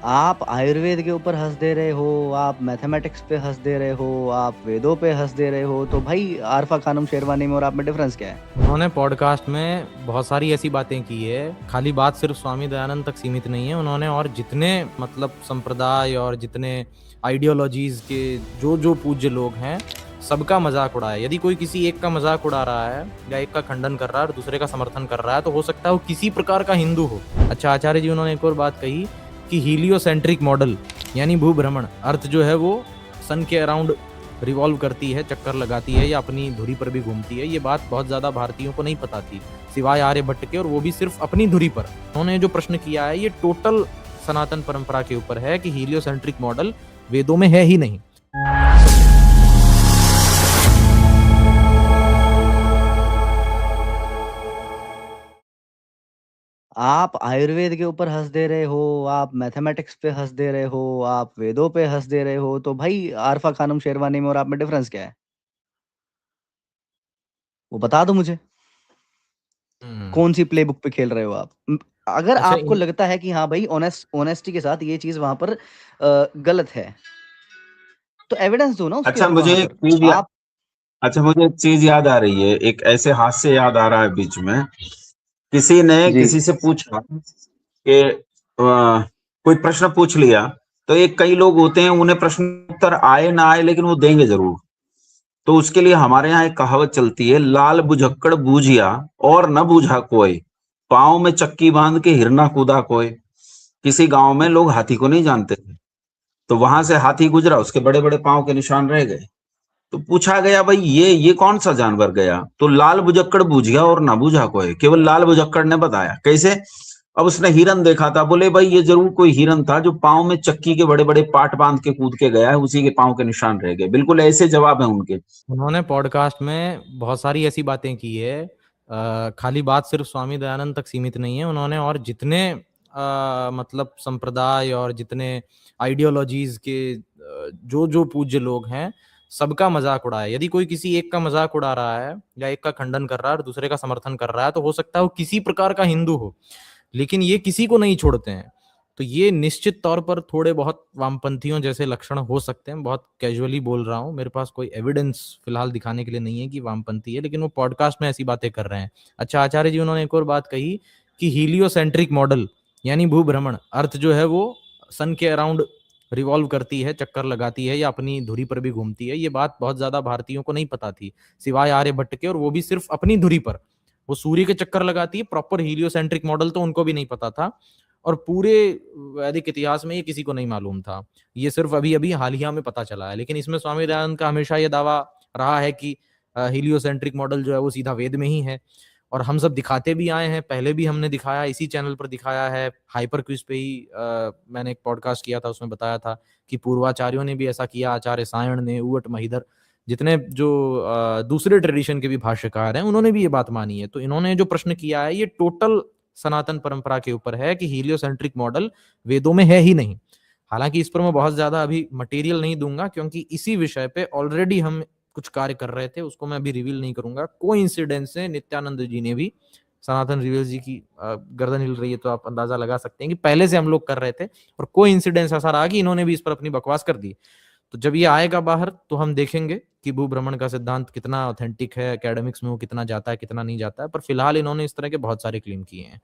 आप आयुर्वेद के ऊपर हंस दे रहे हो, आप मैथमेटिक्स पे हंस दे रहे हो, आप वेदों पे हंस दे रहे हो, तो भाई आरफा खानम शेरवानी में और आप में डिफरेंस क्या है? उन्होंने पॉडकास्ट में बहुत सारी ऐसी बातें की है। खाली बात सिर्फ स्वामी दयानंद तक सीमित नहीं है। उन्होंने और जितने मतलब संप्रदाय और जितने आइडियोलॉजीज के जो जो पूज्य लोग हैं, सबका मजाक उड़ाया। यदि कोई किसी एक का मजाक उड़ा रहा है या एक का खंडन कर रहा है और दूसरे का समर्थन कर रहा है, तो हो सकता है वो किसी प्रकार का हिंदू हो। अच्छा, आचार्य जी उन्होंने एक और बात कही कि हीलियोसेंट्रिक मॉडल यानी भूभ्रमण, अर्थ जो है वो सन के अराउंड रिवॉल्व करती है, चक्कर लगाती है या अपनी धुरी पर भी घूमती है। ये बात बहुत ज्यादा भारतीयों को नहीं पता थी, सिवाय आर्यभट्ट के, और वो भी सिर्फ अपनी धुरी पर। उन्होंने जो प्रश्न किया है ये टोटल सनातन परंपरा के ऊपर है कि हीलियोसेंट्रिक मॉडल वेदों में है ही नहीं। आप आयुर्वेद के ऊपर हंस दे रहे हो, आप मैथमेटिक्स पे हंस दे रहे हो, आप वेदों पे हंस दे रहे हो, तो भाई आरफा खानम शेरवानी में और आप में डिफरेंस क्या है? वो बता दो मुझे। हम्म। कौन सी प्लेबुक पे खेल रहे हो आप? अगर अच्छा आपको इन लगता है कि हाँ भाई ऑनेस्टी के साथ ये चीज वहां पर गलत है, तो एविडेंस दो ना उसके अच्छा मुझे वहां एक पर। चीज आप अच्छा मुझे एक चीज याद आ रही है, एक ऐसे हादसे याद आ रहा है बीच में। किसी ने जी। किसी से पूछा कि कोई प्रश्न पूछ लिया, तो एक कई लोग होते हैं उन्हें प्रश्न उत्तर आए ना आए लेकिन वो देंगे जरूर। तो उसके लिए हमारे यहाँ एक कहावत चलती है, लाल बुझक्कड़ बूझिया और न बूझा कोई, पाँव में चक्की बांध के हिरना कूदा कोई। किसी गांव में लोग हाथी को नहीं जानते थे, तो वहां से हाथी गुजरा, उसके बड़े बड़े पाँव के निशान रह गए। तो पूछा गया, भाई ये कौन सा जानवर गया? तो लाल बुजक्कड़ बूझ गया और ना बूझा कोई, केवल लाल बुजक्कड़ ने बताया। कैसे? अब उसने हिरन देखा था, बोले भाई ये जरूर कोई हिरन था जो पाँव में चक्की के बड़े बड़े पाट बांध के कूद के गया है, उसी के पाँव के निशान रह गए। बिल्कुल ऐसे जवाब है उनके। उन्होंने पॉडकास्ट में बहुत सारी ऐसी बातें की है। खाली बात सिर्फ स्वामी दयानंद तक सीमित नहीं है। उन्होंने और जितने मतलब संप्रदाय और जितने आइडियोलॉजीज के जो जो पूज्य लोग हैं, सबका मजाक उड़ाया। यदि कोई किसी एक का मजाक उड़ा रहा है या एक का खंडन कर रहा है और दूसरे का समर्थन कर रहा है, तो हो सकता है वो किसी प्रकार का हिंदू हो, लेकिन ये किसी को नहीं छोड़ते हैं। तो ये निश्चित तौर पर थोड़े बहुत वामपंथियों जैसे लक्षण हो सकते हैं। बहुत कैजुअली बोल रहा हूं, मेरे पास कोई एविडेंस फिलहाल दिखाने के लिए नहीं है कि वामपंथी है, लेकिन वो पॉडकास्ट में ऐसी बातें कर रहे हैं। अच्छा, आचार्य जी उन्होंने एक और बात कही कि हीलियोसेंट्रिक मॉडल यानी भूभ्रमण, अर्थ जो है वो सन के अराउंड रिवॉल्व करती है, चक्कर लगाती है या अपनी धुरी पर भी घूमती है। ये बात बहुत ज्यादा भारतीयों को नहीं पता थी, सिवाय आर्यभट्ट के, और वो भी सिर्फ अपनी धुरी पर। वो सूर्य के चक्कर लगाती है। प्रॉपर हीलियोसेंट्रिक मॉडल तो उनको भी नहीं पता था, और पूरे वैदिक इतिहास में ये किसी को नहीं मालूम था। ये सिर्फ अभी अभी हालिया में पता चला है। लेकिन इसमें स्वामी दयानंद का हमेशा ये दावा रहा है कि हीलियोसेंट्रिक मॉडल जो है वो सीधा वेद में ही है, और हम सब दिखाते भी आए हैं। पहले भी हमने दिखाया, इसी चैनल पर दिखाया है। हाइपर क्विज पे ही मैंने एक पॉडकास्ट किया था, उसमें बताया था कि पूर्वाचार्यों ने भी ऐसा किया। आचार्य सायण ने, उवट महिधर, जितने जो दूसरे ट्रेडिशन के भी भाष्यकार हैं, उन्होंने भी ये बात मानी है। तो इन्होंने जो प्रश्न किया है ये टोटल सनातन परंपरा के ऊपर है कि हीलियोसेंट्रिक मॉडल वेदों में है ही नहीं। हालांकि इस पर मैं बहुत ज्यादा अभी मटेरियल नहीं दूंगा, क्योंकि इसी विषय पे ऑलरेडी हम कुछ कार्य कर रहे थे, उसको मैं अभी रिवील नहीं करूंगा। कोई इंसिडेंस से नित्यानंद जी ने भी, सनातन रिवेल जी की गर्दन हिल रही है तो आप अंदाजा लगा सकते हैं कि पहले से हम लोग कर रहे थे, और कोई इंसिडेंस ऐसा रहा कि इन्होंने भी इस पर अपनी बकवास कर दी। तो जब ये आएगा बाहर तो हम देखेंगे कि भूभ्रमण का सिद्धांत कितना ऑथेंटिक है, एकेडमिक्स में वो कितना जाता है, कितना नहीं जाता है। पर फिलहाल इन्होंने इस तरह के बहुत सारे क्लेम किए हैं।